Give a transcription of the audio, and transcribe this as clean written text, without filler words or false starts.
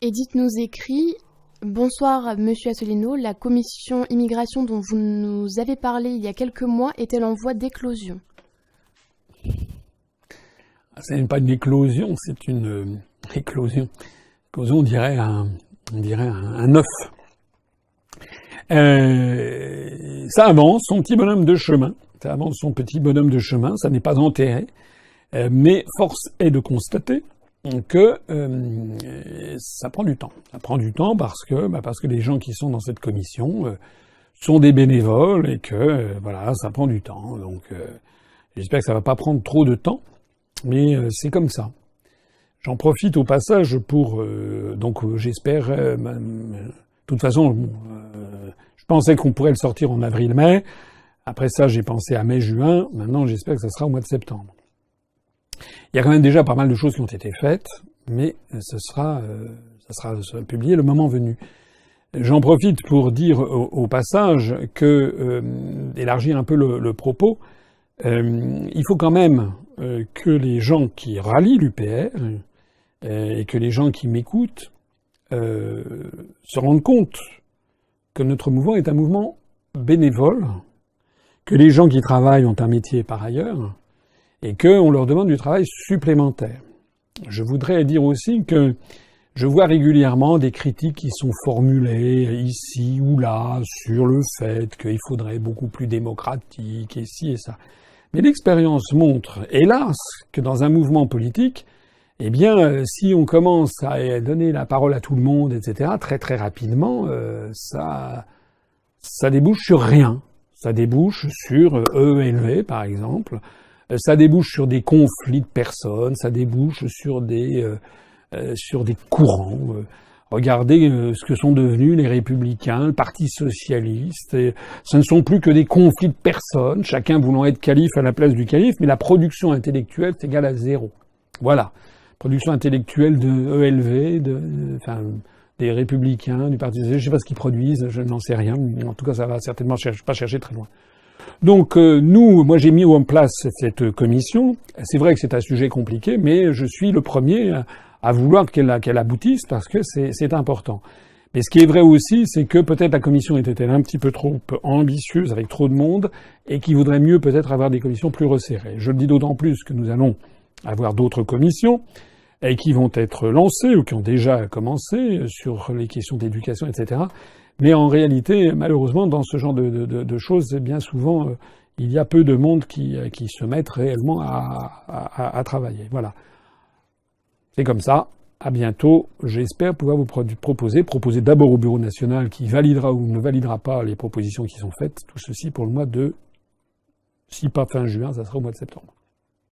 Edith nous écrit « Bonsoir Monsieur Asselineau, la commission immigration dont vous nous avez parlé il y a quelques mois est-elle en voie d'éclosion ?» Ce n'est pas une éclosion, c'est une éclosion. Éclosion, on dirait un œuf. Ça avance, son petit bonhomme de chemin. Ça avance son petit bonhomme de chemin, ça n'est pas enterré. Mais force est de constater que ça prend du temps. Ça prend du temps parce que les gens qui sont dans cette commission sont des bénévoles et que voilà, ça prend du temps. Donc j'espère que ça va pas prendre trop de temps, mais c'est comme ça. J'en profite au passage pour j'espère. De toute façon, je pensais qu'on pourrait le sortir en avril-mai. Après ça, j'ai pensé à mai-juin. Maintenant, j'espère que ça sera au mois de septembre. Il y a quand même déjà pas mal de choses qui ont été faites, mais ça sera publié le moment venu. J'en profite pour dire au passage que, élargir un peu le propos, il faut quand même que les gens qui rallient l'UPR et que les gens qui m'écoutent se rendent compte que notre mouvement est un mouvement bénévole, que les gens qui travaillent ont un métier par ailleurs, et qu'on leur demande du travail supplémentaire. Je voudrais dire aussi que je vois régulièrement des critiques qui sont formulées ici ou là sur le fait qu'il faudrait beaucoup plus démocratique et ci et ça. Mais l'expérience montre, hélas, que dans un mouvement politique, eh bien, si on commence à donner la parole à tout le monde, etc., très très rapidement, ça débouche sur rien. Ça débouche sur EELV, par exemple. Ça débouche sur des conflits de personnes. Ça débouche sur des courants. Regardez ce que sont devenus les Républicains, le Parti Socialiste. Et ce ne sont plus que des conflits de personnes, chacun voulant être calife à la place du calife, mais la production intellectuelle est égale à zéro. Voilà. Production intellectuelle de EELV, des Républicains, du Parti Socialiste, je sais pas ce qu'ils produisent, je n'en sais rien. En tout cas, ça va certainement pas chercher très loin. Donc moi j'ai mis en place cette commission. C'est vrai que c'est un sujet compliqué, mais je suis le premier à vouloir qu'elle aboutisse parce que c'est important. Mais ce qui est vrai aussi, c'est que peut-être la commission était-elle un petit peu trop ambitieuse avec trop de monde et qu'il vaudrait mieux peut-être avoir des commissions plus resserrées. Je le dis d'autant plus que nous allons avoir d'autres commissions et qui vont être lancées ou qui ont déjà commencé sur les questions d'éducation, etc. Mais en réalité, malheureusement, dans ce genre de choses, bien souvent, il y a peu de monde qui se mettent réellement à travailler. Voilà. C'est comme ça. À bientôt. J'espère pouvoir vous proposer d'abord au Bureau national qui validera ou ne validera pas les propositions qui sont faites. Tout ceci pour le mois de, si pas fin juin, ça sera au mois de septembre.